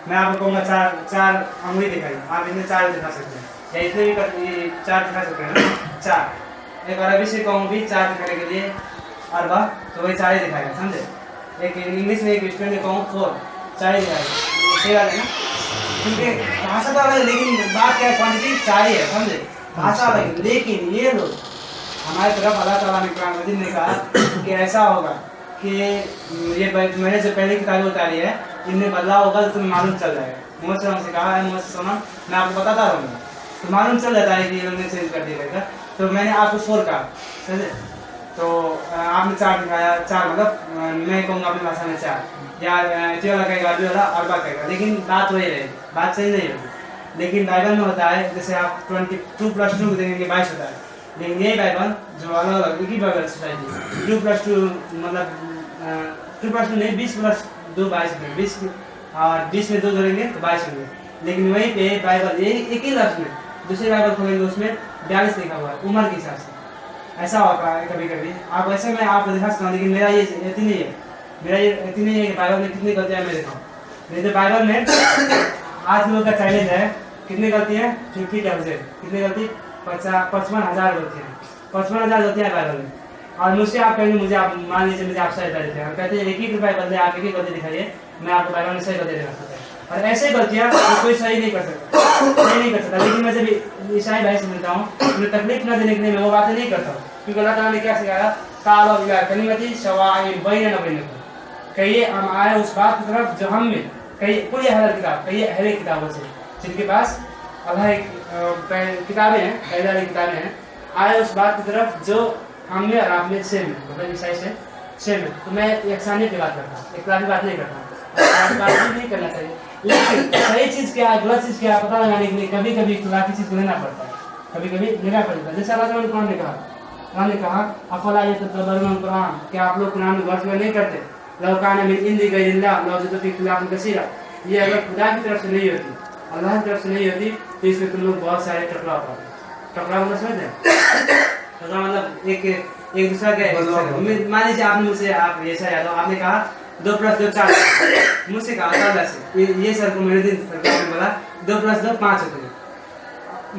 मैं आपको कहूँगा चार अंगुली दिखाइए, आप इतने 4 दिखा सकते हैं, या इतने भी 4 दिखा सकते हैं ना, 4। एक अरबी से कहूँ भी 4 दिखाने के लिए अरबा, तो वही 4 ही दिखाएगा, समझे। एक इंग्लिश में एक स्टूडेंट में कहूँ 4, 4 ही दिखाएगा, सही बात है ना, क्योंकि भाषा तो अलग है लेकिन बात क्या है, क्वांटिटी 4 ही है, समझे, भाषा अलग है। लेकिन ये लोग हमारी तरफ अल्लाह ताला ने कुरान मजीद में कहा कि ऐसा होगा कि ये मैंने जो पहले किताबें उतारी है इनमें बदलाव होगा तो तुम्हें मालूम चल जाएगा। मोहम्मद से कहा है, मोहम्मद मैं आपको बताता रहूँगा तो मालूम चल जाता है कि ये लोगों चेंज कर दिया। तो मैंने आपको 4 कहा, समझे, तो आपने 4 दिखाया, 4 मतलब मैं कहूँगा अपनी भाषा में 4, या इतने वाला कहेगा, अरबी वाला अरबा कहेगा, लेकिन बात वही रहेगी, बात सही नहीं होगी। लेकिन बाइबल में होता है जैसे आप 22 + 2 देखेंगे 22 होता है, लेकिन यही बाइबल जो अलग अलग एक ही बाइबल सोसाइटी 2 + 2 मतलब 2 + 2 नहीं 20 + 2 22 होंगे, 20 और 20 में 2 जोड़ेंगे तो 22 होंगे। लेकिन वहीं पे बाइबल ये एक ही लफ्ज़ में दूसरे बाइबल खोलेंगे उसमें 42 लिखा हुआ है उम्र के हिसाब से। ऐसा होता है कभी कभी, आप ऐसे में आपको दिखा सकता हूँ, लेकिन मेरा ये इतनी नहीं है, मेरा ये इतनी नहीं है कि बाइबल में कितनी गलतियाँ मैं दिखाऊँ। नहीं तो बाइबल में आज लोगों का चैलेंज है, कितनी गलती है 50,000, कितनी गलती 55,000 गलतियाँ, 55,000 गलतियाँ बाइबल में। और मुझसे आप कहेंगे मुझे, आप मान लीजिए मुझे आप सही देते हैं, कहते हैं एक ही बाइबल दे, आप एक ही गलती दिखाइए, मैं आपको बाइबल में सही गलती दिखा सकता है। और ऐसे गलतियाँ कोई सही नहीं कर सकता, सही नहीं कर सकता। लेकिन मैं जब ईसाई भाई से मिलता हूँ उन्हें तकलीफ न देने के लिए मैं वो बातें नहीं करता हूँ, क्योंकि अल्लाह ताला ने क्या सिखाया, कलिमती सवाई बैन बैनकुम, कहिए हम आए उस बात की तरफ जो हम में, कहिए कुल अहल किताब, कहिए अहले किताबों से जिनके पास अल्लाह किताबें हैं, पहले वाली किताबें हैं, आए उस बात की तरफ जो हम में और आप में सेम है, मतलब ईसाई से सेम है। तो मैं यकसानियत की बात करता हूँ, इख्तिलाफी बात नहीं करता हूँ, बात नहीं करना चाहिए। लेकिन सही चीज़ क्या है गलत चीज़ क्या है पता लगाने के लिए कभी कभी इख्तिलाफी चीज़ को लेना पड़ता है, कभी कभी लेना पड़ता है। जैसे अल्लाह ताला ने कुरान में कहा, उन्होंने कहा अफला यतदब्बरुन कुरान, क्या आप लोग कुरान में गौर नहीं करते, लौ कान मिन इंदी गैरिल्लाह लवजदू फीहि इख्तिलाफन कसीरा, ये अगर खुदा की तरफ से नहीं होती, अल्लाह की तरफ से नहीं होती तो इसमें तुम लोग बहुत सारे टकराव पाते। टकराव मतलब समझते हैं, टकराव मतलब एक दूसरा के, मान लीजिए आपने मुझसे, आप ऐसा याद हो, आपने कहा 2 + 2 4, मुझसे कहा था से ये सर को मेरे दिन बोला 2 + 2 5 होते हैं।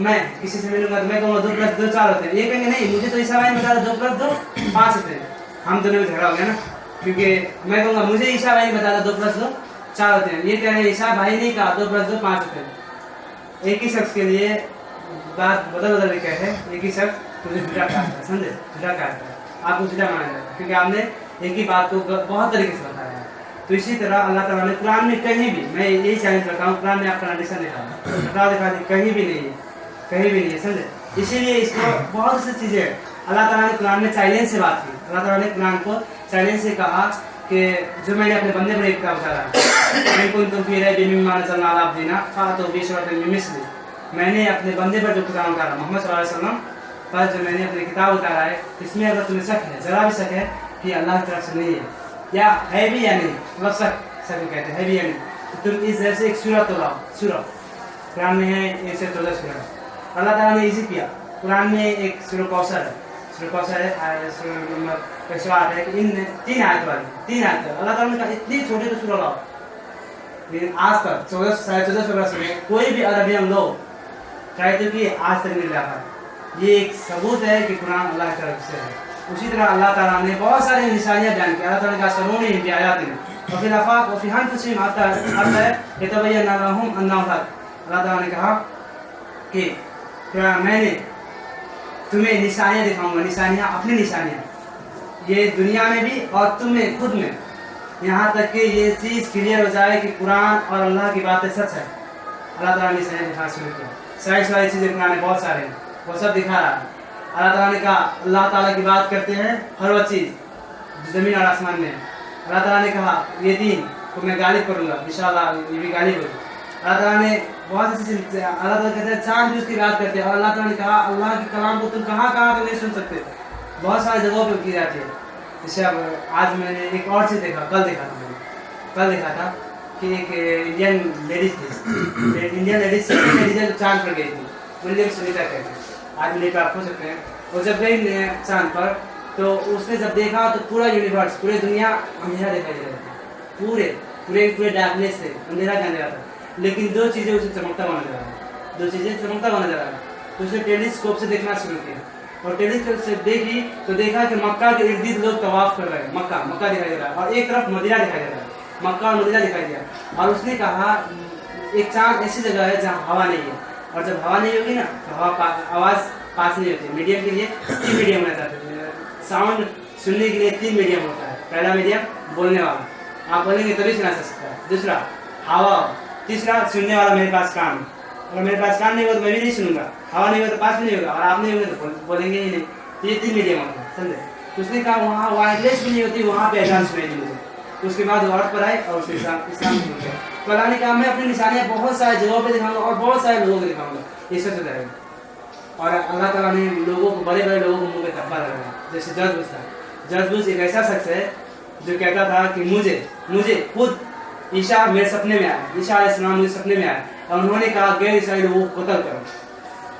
मैं किसी से मिलूंगा तो मैं कहूँगा 2 + 2 4 होते हैं, ये कहेंगे नहीं मुझे तो ईसा भाई ने बता 2 + 2 5 होते हैं, हम दोनों में झगड़ा हो गया ना, क्योंकि मैं कहूँगा मुझे ईसा भाई ने बताया 2 + 2 4 होते हैं, ये कह रहे हैं ईसा भाई ने कहा 2 + 2 5 होते हैं। एक ही शख्स के लिए बात बदल बदल के कहे, एक ही शख्स तुझे झूठा कहता है, समझे, झूठा कहता है, आपको झूठा माना जाता है क्योंकि आपने एक ही बात को बहुत तरीके से बताया है। तो इसी तरह अल्लाह ताला ने कुरान में कहीं भी, मैं यही चैलेंज करता हूँ, कुरान में आप कंडीशन दिखा दी, कहीं भी नहीं है, कहीं भी नहीं है, समझे। इसीलिए इसको बहुत सी चीज़ें अल्लाह ताला ने कुरान में चैलेंज से बात की, अल्लाह ताला ने कुरान को चैलेंज से कहा कि जो मैंने अपने बंदे पर एक उतारा, मैंने अपने बंदे पर जो कुरान उतारा मोहम्मद सल्लल्लाहु अलैहि वसल्लम पर जो मैंने अपनी किताब उतारा है, इसमें अगर तुम्हें शक है, जरा भी शक है कि अल्लाह की तरफ से नहीं है या है भी या नहीं, मतलब शक कहते हैं है भी या नहीं, तो तुम इस जैसे एक सूरत लाओ। सूरत कुरान में है 114 सूरत, अल्लाह ताला ने इजी किया। कुरान में एक सूरह कौसर है, सूरह कौसर है, सूरह नंबर 108 है कि इन 3 आयत वाली, 3 आयत अल्लाह ताला ने कहा इतनी छोटे तो सूरह लाओ, लेकिन आज तक 14 बरस में कोई भी अरबियन लोग कहते कि आज तक नहीं लिया था। ये एक सबूत है कि कुरान अल्लाह की तरफ से है। उसी तरह अल्लाह ताला ने बहुत सारी निशानियां बयान की, अल्लाह ताला ने कहा सनूनी इन आयात में और फिर आफाक और फिर हन आता है यतबय्यन लहुम अन्नहु हक। अल्लाह ताला ने कहा कि क्या मैंने तुम्हें निशानियां दिखाऊंगा, निशानियां अपनी निशानियां, ये दुनिया में भी और तुम्हें खुद में, यहाँ तक कि ये चीज़ क्लियर हो जाए कि कुरान और अल्लाह की बातें सच है। अल्लाह ताला ने निशानियां दिखा शुरू किया, साइंस वाली चीज़ें कुरान में बहुत सारे हैं, वो सब दिखा रहा है। अल्लाह ताला ने कहा अल्लाह ताला की बात करते हैं हर वो चीज़ ज़मीन और आसमान में। अल्लाह ताला ने कहा ये दिन को मैं गालिब करूँगा, इंशाअल्लाह ये भी गालिब होगी। अल्लाह ताला ने बहुत सी चीज़, अल्लाह ताला कहते हैं चांद भी उसकी बात करते हैं, और अल्लाह ताला ने कहा अल्लाह के कलाम को तुम कहाँ कहाँ तो नहीं सुन सकते, बहुत सारी जगहों पर की जाती है। जैसे अब आज मैंने एक और चीज़ देखा, कल देखा था कि एक इंडियन लेडीज थी, इंडियन लेडीज चांद पर गई थी, विलियम सुनीता कहते हैं, आज मिले आप हो सकते हैं। और जब गई चांद पर तो उसने जब देखा तो पूरा यूनिवर्स, पूरी दुनिया अंधेरा दिखाई दे रहा था, पूरे डार्कनेस से अंधेरा का अंधेरा था। लेकिन दो चीज़ें उसे चमकता हुआ नजर आया, दो चीज़ें चमकता हुआ नजर आया। तो उसने टेलीस्कोप से देखना शुरू किया, और टेलीस्कोप से देखी तो देखा कि मक्का के इर्द गिर्द लोग तवाफ कर रहे हैं, मक्का दिखाई दे रहा है, और एक तरफ मदीना दिखाई दे रहा है, मक्का और मदीना दिखाई दिया। और उसने कहा एक चांद ऐसी जगह है जहाँ हवा नहीं है, और जब हवा नहीं होगी ना तो आवाज़ पास नहीं होती। मीडियम के लिए 3 मीडियम रहता है, साउंड सुनने के लिए 3 मीडियम होता है। पहला मीडियम बोलने वाला, आप बोलेंगे तभी सुना सकता है। दूसरा हवा, तीसरा सुनने वाला मेरे पास कान। अगर मेरे पास कान नहीं होगा तो मैं भी नहीं सुनूंगा, हवा नहीं होगा तो पास नहीं होगा, और आप नहीं होंगे तो बोलेंगे ही नहीं। तो ये 3 मीडियम होता है, समझे। तो उसने कहा वहाँ वायरलेस भी नहीं होती, वहाँ पे अजान सुनाई दी मुझे। उसके बाद वो औरत पर आए और उसके इस्लाम हो गया। तो अल्लाह ने कहा मैं अपनी निशानियाँ बहुत सारे जगहों पे दिखाऊंगा और बहुत सारे लोगों को दिखाऊंगा, ये सच रहेगा। और अल्लाह ताला ने लोगों को, बड़े बड़े लोगों को मुंह पे धब्बा लगाया, जैसे जॉर्ज बुश था। जॉर्ज बुश एक ऐसा शख्स है जो कहता था कि मुझे खुद ईसा मेरे सपने में आया, ईसा अलैहिस्सलाम मुझे सपने में आया और उन्होंने कहा गैर ईसाई लोगों को कत्ल करो।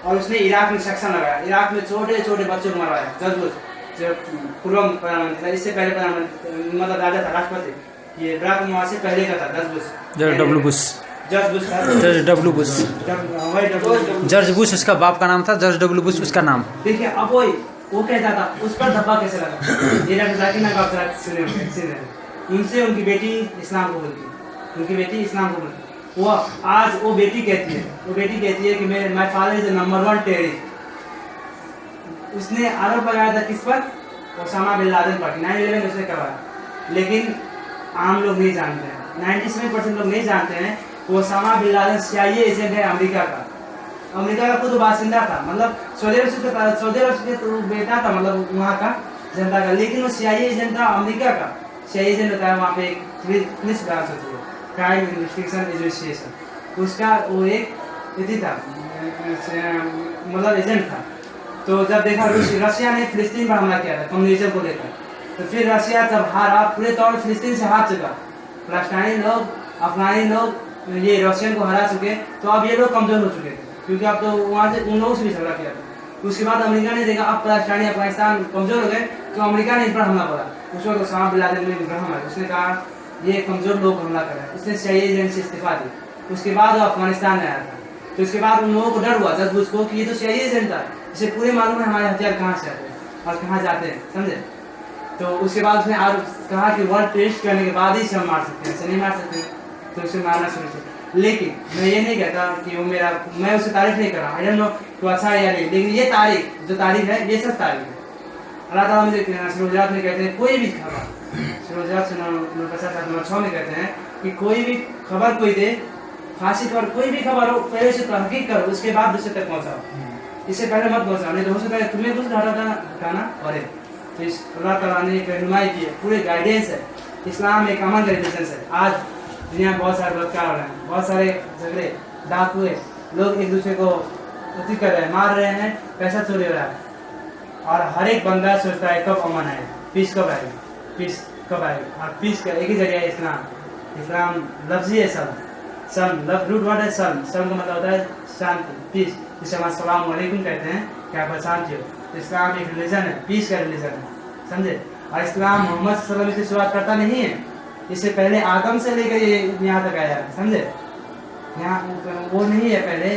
और उसने इराक में सेक्शन लगाया, इराक में छोटे छोटे बच्चों को मरवाया। जॉर्ज बुश जो पूर्व प्रधानमंत्री था, इससे पहले प्रधानमंत्री मतलब राजा था, राष्ट्रपति, ये बराक ओबामा से पहले का था George W Bush George Bush उसका बाप का नाम था, जॉर्ज डब्ल्यू बुश उसका नाम। देखिए अब वो कहता था, उस पर धब्बा कैसे लगा। ये जाकिर नायक आप सुने, उनसे उनकी बेटी इस्लाम को बोलती, उनकी बेटी इस्लाम को बोलती। वो आज वो बेटी कहती है कि my father is the number 1 terrorist. उसने आरोप लगाया था किस पर, ओसामा बिन लादेन पर, 9/11 उसने करवाया। लेकिन आम लोग नहीं जानते हैं, 97% लोग नहीं जानते हैं Osama bin Laden CIA agent है अमेरिका का। अमेरिका का खुद बासिंदा था, मतलब सऊदी अरब से तो बेटा था, मतलब वहाँ का जनता का, लेकिन वो CIA एजेंट था अमेरिका का। CIA एजेंट होता है वहाँ पे एक पुलिस ब्रांच होती है, क्राइम इन्वेस्टिगेशन एसोसिएशन, उसका वो एक था, मतलब एजेंट था। तो जब देखा रशिया ने फिलिस्तीन पर हमला किया था कम्युनिज्म को लेकर, तो फिर रशिया जब हारा, पूरे तौर पर फिलिस्तीन से हार चुका, फलस्तीनी लोग, अफगानी लोग ये रशियन को हरा चुके, तो अब ये लोग कमजोर हो चुके थे, क्योंकि अब तो वहाँ से उन लोगों से भी झगड़ा किया था। उसके बाद अमेरिका ने देखा अब फलस्तीनी अफगानिस्तान कमजोर हो गए, तो अमेरिका ने इन पर हमला करा। उस वक्त ओसामा बिन लादेन ने ग्रहण मारा, उसने कहा ये कमजोर लोग हमला कर रहे हैं, उसने CIA एजेंट से इस्तीफा दी। उसके बाद वो अफगानिस्तान में आया था, तो उसके बाद उन लोगों को डर हुआ जब उसको कि ये तो CIA एजेंट था, इसे पूरे मालूम है हमारे हथियार कहाँ से आते हैं और कहाँ जाते हैं, समझे। तो उसके बाद उसने कहा कि वर्ल्ड टेस्ट करने के बाद ही इसे हम मार सकते हैं, ऐसे नहीं मार सकते, तो उसे मारना शुरू किया। लेकिन मैं ये नहीं कहता कि वो मैं उसे तारीफ नहीं कर रहा, आई डोंट नो कि अच्छा है या नहीं, लेकिन ये तारीख है, ये सब तारीख है। अल्लाह ताला मुझे शुरुआत में कहते हैं कोई भी खबर, शुरुआत नंबर 6 में कहते हैं कि कोई भी खबर कोई दे, फांसी पर कोई भी खबर हो, पहले से तहकीक करो, उसके बाद दूसरे तक पहुँचाओ, इससे पहले मत पहुँचाओ, नहीं तो हो सकता है तुम्हें कुछ हटाना पड़े। तो इस अल्लाह ताला ने एक रहनुमाई की है, पूरे गाइडेंस है। इस्लाम एक अमन का रिलीजन है। आज दुनिया में बहुत सारे बलात्कार हो रहे हैं, बहुत सारे झगड़े, डाकुए, लोग एक दूसरे को अति कर रहे हैं, मार रहे हैं, पैसा चोरी हो रहा है, और हर एक बंदा सोचता है कब अमन आएगा, पीस कब आएगा, पीस कब आएगा। और पीस का एक ही जरिया है इस्लाम लफ्ज़ है सन, रूट वर्ड है सन का मतलब होता है शांति, पीस, जिसे हम अस्सलाम वालेकुम कहते हैं कि आप शांति हो। तो इस्लाम एक रिलीजन है, पीस का रिलीजन है, समझे। और इस्लाम मोहम्मद सल्लल्लाहु अलैहि वसल्लम से शुरुआत करता नहीं है, इससे पहले आदम से लेकर ये यहाँ तक आया है, समझे। यहाँ वो नहीं है पहले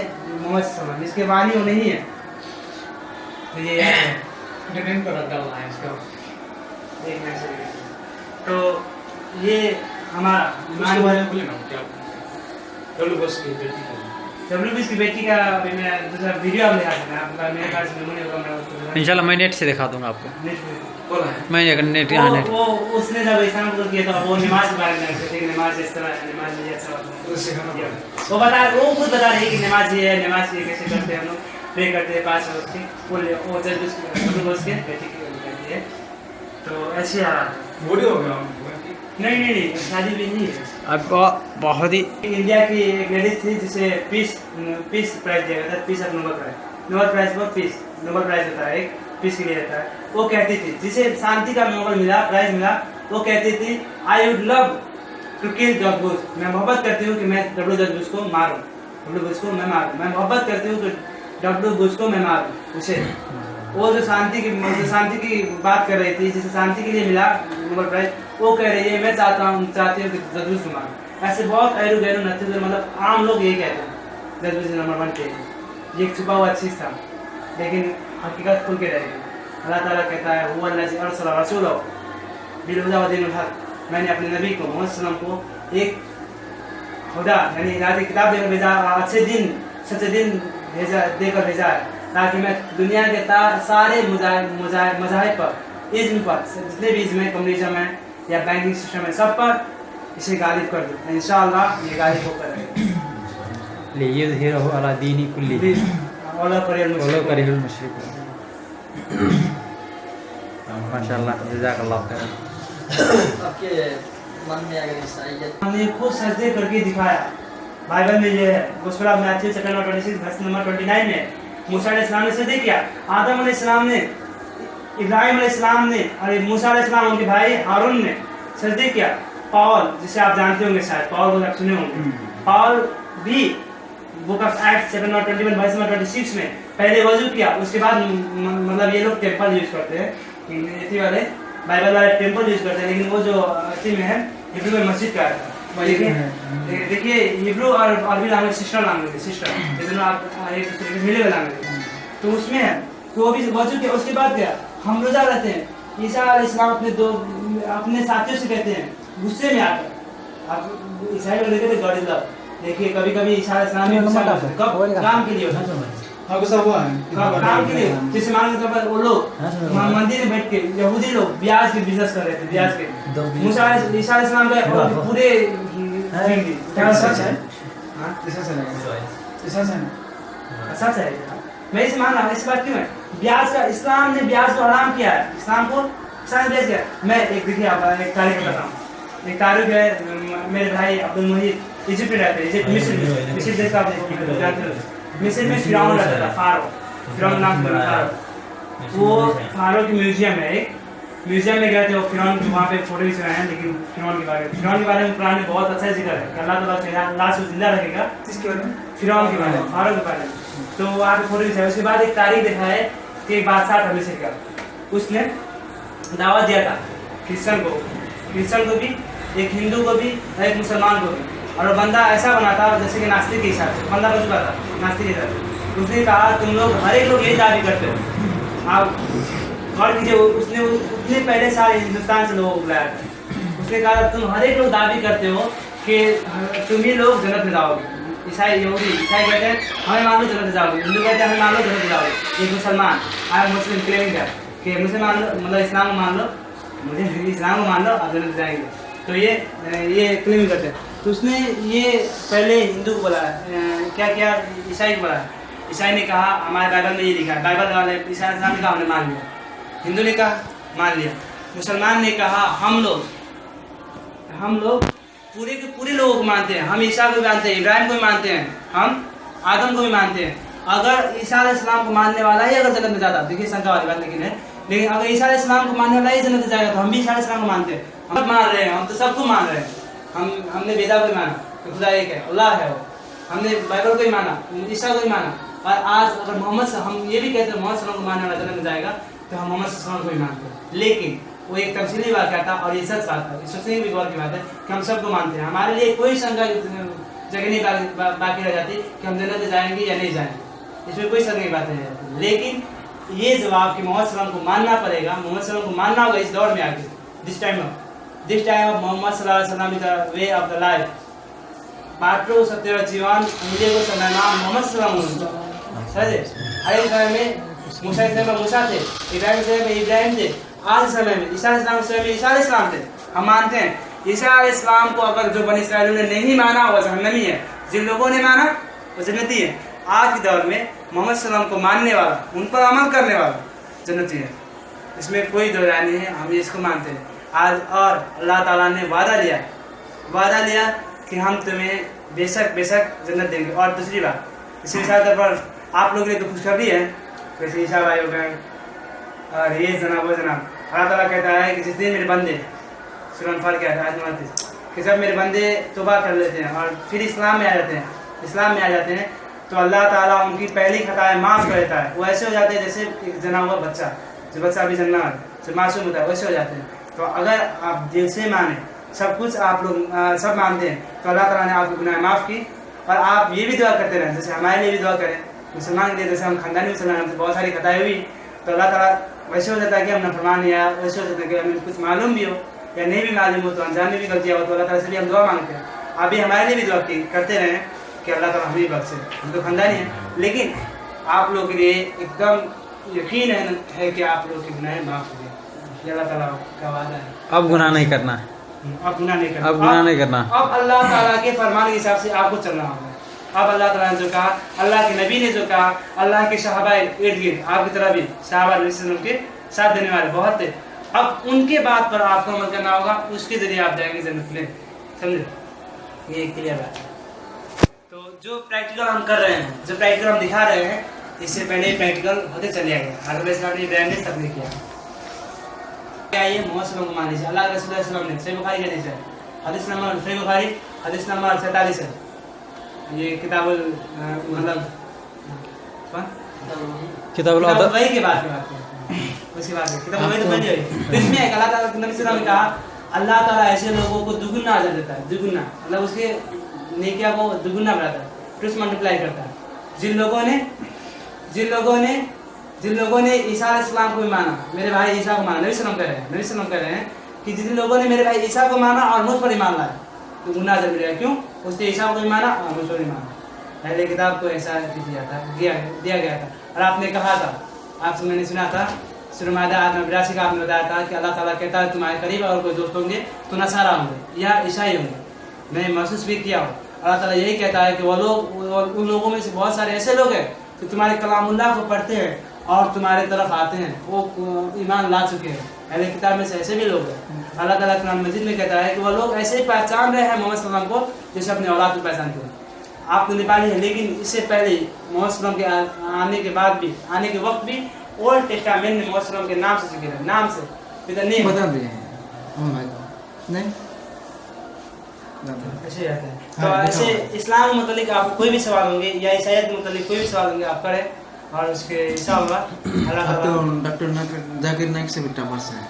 मोहम्मद सल्लल्लाहु अलैहि वसल्लम, इसके बाद वो नहीं है। तो ये तो ये हमारा डब्ल्यू बुश की बेटी का दूसरा वीडियो आप दिखा देना, मेरे पास नमूने होगा, मैं उसको इंशाल्लाह मैं नेट से दिखा दूंगा आपको। मैं नेट वो उसने जब इस्लाम को किया था, वो नमाज के बारे में कहते हैं, नमाज इस तरह है, नमाज ये अच्छा, वो खुद बता रही है कि नमाज ये है, नमाज ये कैसे करते हैं, हम लोग प्रे करते हैं 5 वक्त की, वो जब उसके बेटी की कहती है। तो ऐसी हालात नहीं शादी भी नहीं है। अब बहुत ही इंडिया की एक लेडीज थी जिसे पीस प्राइज दिया गया था, पीस ऑफ नोबेल प्राइज पर पीस नोबेल प्राइज होता है, एक पीस के लिए रहता है। वो कहती थी, जिसे शांति का नोबेल प्राइज मिला, वो कहती थी I would love to kill George Bush, मैं मोहब्बत करती हूँ कि मैं जॉर्ज बुश को मारूं, मैं मोहब्बत करती हूँ कि डब्ल्यू बुश को मैं मारूं उसे। वो जो शांति की बात कर रही थी, जिसे शांति के लिए मिला नोबेल प्राइज, वो कह रही है मैं चाहती हूँ कि जॉर्ज बुश को मारूं। ऐसे बहुत ऐरू गैरू नतीजे, मतलब आम लोग यही कहते हैं 10 बजे नंबर 1 पे ये एक छुपा हुआ चीज़ था, लेकिन हकीकत खुल के रहेगी। अल्लाह ताला कहता है हुवल्लज़ी अरसला रसूलहू बिल-हुदा व दीनिल हक़, मैंने अपने नबी को मोहम्मद सल्लल्लाहु अलैहि वसल्लम को एक हुदा यानी हिदायत की किताब देकर भेजा, अच्छे दिन सच्चे दिन देकर भेजा है, ताकि मैं दुनिया के सारे मज़ाहिब पर, इज़्म पर, जितने भी इज़्म है, कम्युनिज़्म है या बैंकिंग सिस्टम है, सब पर इसे गालिब कर दूँ। इंशाअल्लाह ये गालिब होकर रहेगा। लियुज़हिरहु अला दीनि कुल्लिही वलो करिहल मुशरिकून। माशाअल्लाह, जज़ाकल्लाह खैर। आपके मन में अगर ईसाइयत हमने खुद सजदे करके दिखाया। बाइबल में ये है, Gospel of Matthew chapter number 26 verse number 29 में मूसा अलैहिस्सलाम ने सजदे किया। आदम अलैहिस्सलाम ने, इब्राहिम अलैहिस्सलाम ने और मूसा अलैहिस्सलाम उनके भाई हारून ने सजदे किया। पॉल, जिसे आप जानते होंगे शायद, पॉल को आप सुने होंगे, पॉल भी book of Acts chapter number 21 verse number 26 में पहले वजू किया, उसके बाद मतलब ये लोग टेम्पल यूज करते हैं, इसी वाले बाइबल वाले टेम्पल यूज करते हैं, लेकिन वो जो इसी में है हिब्रू में मस्जिद का है। देखिए हिब्रू और अरबी लैंग्वेज सिस्टर लैंग्वेज है, सिस्टर जिसमें आप एक दूसरे के मिले हुए लैंग्वेज है, तो उसमें है, तो वो भी वजू किया। उसके बाद क्या, हम रोजा रहते हैं। ईसा अलैहिस्सलाम अपने साथियों से कहते हैं गुस्से में आकर, आप ईसाई लोग देखते थे गॉड इज लव, देखिए कभी कभी ईसा अलैहिस्सलाम में कब काम के लिए होता है, काम के लिए, जैसे मान लो वो लोग मंदिर में बैठ के यहूदी लोग ब्याज के बिजनेस कर रहे थे, ब्याज के मूसा ईसा अलैहिस्सलाम का पूरे सच है, सच है। मैं इसे मान रहा हूँ, इस बात क्यों है, ब्याज का, इस्लाम ने ब्याज को हराम किया है, इस्लाम को ब्याज किया। मैं एक देखिए आप एक तारीख बताता हूँ, एक तारीख है, मेरे भाई अब्दुल मुहीद इजिप्ट में रहते हैं, इजिप्ट मिस्र देश का आप जानते हो, मिस्र में फिरौन रहता था, फारो, फिरौन नाम था फारो। वो फारो की म्यूजियम है, एक म्यूजियम में गए थे, वो फिरौन वहाँ पे फोटो खिंचवाए हैं, लेकिन फिरौन के बारे में कुरान में बहुत अच्छा जिक्र है कि अल्लाह ताला लाश को जिंदा रखेगा, किसके बारे में, फिरौन के बारे में, फारो के बारे में। तो वहाँ पे फोटो खिंचाया। उसके बाद एक तारीख देखा है कि एक बादशाह था मिस्र का, उसने दावत दिया था क्रिश्चियन को भी, एक हिंदू को भी, एक मुसलमान को भी, और वो बंदा ऐसा बना था जैसे कि नास्तिक के हिसाब से बंदा बन चुका था, नास्तिक के हिसाब से। उसने कहा तुम लोग हर एक लोग यही दावी करते हो, आप गौर कीजिए, उसने उतने पहले साल हिंदुस्तान से लोगों को बुलाया था। उसने कहा तुम हर एक लोग दावी करते हो कि तुम ही लोग जन्नत में जाओगे। ईसाई कहते हैं हमें मान लो जन्नत में जाओगे, हिंदू कहते हैं हमें मान लो जन्नत में जाओगे। एक मुसलमान आई मुस्लिम क्लेमिंग है कि मुसलमान मतलब इस्लाम को मान लो, मुझे इस्लाम को मान लो, आप जन्नत जाएंगे, तो ये क्लेम करते हैं। तो उसने ये पहले हिंदू को बोला, क्या किया, ईसाई को बोला। ईसाई ने कहा हमारे बाइबल में ये लिखा है, बाइबल वाले ईसाई ने कहा हमने मान लिया, हिंदू ने कहा मान लिया, मुसलमान ने कहा हम लोग पूरे के पूरे लोगों को मानते हैं, हम ईसा को भी मानते हैं, इब्राहिम को भी मानते हैं, हम आदम को भी मानते हैं। अगर ईसा अलैहिस्सलाम को मानने वाला ही अगर जन्नत में जाता, देखिए शंका वाली बात लेकिन अगर ईसा अलैहिस्सलाम को मानने वाला ही जन्नत में जाएगा तो हम भी ईसा अलैहिस्सलाम को मानते हैं, हम मान रहे हैं, हम तो सबको मान रहे हैं। हमने वेदा को ही माना कि खुदा एक है, अल्लाह है वो, हमने बाइबल को ही माना, ईसा को ही माना, और आज अगर मोहम्मद, हम ये भी कहते हैं मोहम्मद सल्लल्लाहु अलैहि वसल्लम को मानने वाला जन्नत में जाएगा, तो हम मोहम्मद सल्लल्लाहु अलैहि वसल्लम को ही मानते हैं। लेकिन वो एक तफसीली वाक़या था और ये सच बात है, सोचने की भी गौर की बात है कि हम सबको मानते हैं। हमारे लिए कोई शंका जगह नहीं बाकी रह जाती कि हम जन्नत में जाएंगे या नहीं जाएंगे, इसमें कोई शंका की बात नहीं रहती। लेकिन ये जवाब कि मोहम्मद सल्लल्लाहु अलैहि वसल्लम को मानना पड़ेगा, मोहम्मद सल्लल्लाहु अलैहि वसल्लम को मानना होगा इस दौर में आके, दिस टाइम ऑफ मोहम्मद सल्लल्लाहु अलैहि वसल्लम is the way of the life, Patro सत्य जीवन मुझे को समय नाम मोहम्मद सल्लल्लाहु अलैहि वसल्लम। हर समय में मूसा के समय में मूसा थे, इब्राहिम के समय में इब्राहिम थे, आज समय में ईसा अलैहिस्सलाम के समय में ईसा अलैहिस्सलाम थे। हम मानते हैं ईसा अलैहिस्सलाम को अगर जो बनी इस्राएल ने नहीं माना वो जहन्नमी है, जिन लोगों ने माना वो जन्नती है। आज के दौर में मोहम्मद सल्लल्लाहु अलैहि वसल्लम को मानने वाला, उन पर अमल करने वाला जन्नती है, इसमें कोई दो राय नहीं है, हम इसको मानते हैं आज। और अल्लाह ताला ने वादा लिया कि हम तुम्हें बेशक जन्नत देंगे। और दूसरी बात, इसी मिसाल पर आप लोगों ने तो खुशखबरी है, जैसे ईसा भाई हो गए और ये जनाब वो जनाब, अल्लाह ताला कहता है कि जिस दिन मेरे बंदे, सूरह अनफाल के आयत 29, कि जब मेरे बंदे तौबा कर लेते हैं और फिर इस्लाम में आ जाते हैं तो अल्लाह ताला उनकी पहली खताएं माफ़ कर देता है। वो ऐसे हो जाते हैं जैसे एक जना हुआ बच्चा, जो बच्चा अभी जन्मा है, जो मासूम होता है, वैसे हो जाते हैं। तो अगर आप दिल से माने सब कुछ आप लोग सब मानते हैं, तो अल्लाह ताला ने आपको गुनाह माफ़ की। और आप ये भी दुआ करते रहें, जैसे हमारे लिए भी दुआ करें, मुसलमान के लिए, जैसे हम खानदानी मुसलमान हमसे बहुत सारी खताएँ हुई, तो अल्लाह ताला वैसे हो जाता है कि हम नफरमान, या वैसे हो जाता है कि हमें कुछ मालूम भी हो या नहीं भी मालूम हो, तो अनजान में भी गलतियाँ हो, तो अल्लाह ताला से भी हम दुआ मांगते हैं। आप भी हमारे लिए भी दुआ करते रहें कि अल्लाह ताला हमें बख्शे, हम तो खानदानी हैं। लेकिन आप लोगों के लिए एकदम यकीन है कि आप लोग के गुनाह माफ़ हो गए, अल्लाह ताला का वादा है। अब गुनाह नहीं करना है, अब गुनाह नहीं करना, अब गुनाह नहीं करना। अब अल्लाह ताला के फरमान के हिसाब से आपको चलना होगा। अब अल्लाह ताला ने जो कहा, अल्लाह के नबी ने जो कहा, अल्लाह के सहाबा इर्द गिर्द आपकी तरह भी सहाबा के साथ देने वाले बहुत थे, अब उनके बात पर आपको अमल करना होगा, उसके जरिए आप जाएंगे जन्नत में। समझे? ये क्लियर बात है। तो जो प्रैक्टिकल हम कर रहे हैं, जो प्रैक्टिकल हम दिखा रहे हैं, इससे पहले प्रैक्टिकल होते चले गए, अगर इस्लाम ने ब्रांडेड तक नहीं किया। ये मोहम्मद सल्लल्लाहु अलैहि वसल्लम को मानिए, अल्लाह के रसूल सल्लल्लाहु अलैहि वसल्लम ने, सही बुखारी हदीस है, हदीस नंबर सही बुखारी हदीस नंबर 47 है। ये किताबुल मतलब किताबुल वही के बात करते हैं, उसके बाद किताब वही तो बनी है। तो इसमें एक अल्लाह ताला के नबी सल्लल्लाहु अलैहि वसल्लम ने कहा, अल्लाह ताला ऐसे लोगों को दुगुना अजर देता है, दुगुना मतलब उसके नेकिया को दुगुना बढ़ाता है, ट्विस्ट मल्टीप्लाई करता है। जिन लोगों ने ईसा अलैहिस्सलाम को भी माना, मेरे भाई ईसा को माना, नबी सल्लल्लाहु अलैहि वसल्लम कह रहे हैं कि जिन लोगों ने मेरे भाई ईसा को माना और मुझ पर ईमान लाया, तो गुनाह अजर मिलेगा। क्यों? उसने ईसा को भी माना और मुझ पर भी माना। पहले किताब को ऐसा दिया गया था। और आपने कहा था, आपसे मैंने सुना था, सूरह माइदा आयत नंबर 82 का आपने बताया था कि अल्लाह ताला कहता है तुम्हारे करीब और कोई दोस्त होंगे तो नसारा होंगे या ईसाई होंगे। मैं महसूस भी किया हूँ, अल्लाह ताला यही कहता है कि वो लोग, उन लोगों में से बहुत सारे ऐसे लोग हैं कि तुम्हारे कलामुल्लाह को पढ़ते हैं और तुम्हारे तरफ आते हैं, वो ईमान ला चुके हैं। पहले किताब में से ऐसे भी लोग हैं। अल्लाह ताला कुरान मजीद में कहता है कि वो लोग ऐसे ही पहचान रहे हैं मोहम्मद सल्लल्लाहु अलैहि वसल्लम को जैसे अपने औलाद को पहचानते हैं। आप तो नेपाली हैं, लेकिन इससे पहले मोहम्मद सल्लल्लाहु अलैहि वसल्लम के आने के बाद भी, आने के वक्त भी ओल्ड टेस्टामेंट में मोहम्मद सल्लल्लाहु अलैहि वसल्लम के नाम से जिक्र है, नाम से इधर नहीं बता दिए नहीं ऐसे रहता है। तो ऐसे इस्लाम के मतलब आपको कोई भी सवाल होंगे या ईसाईयत के मतलब कोई भी सवाल होंगे आप करें, और उसके इंशाअल्लाह अल्लाह डॉक्टर जाकिर नाइक से भी टॉपर्स हैं।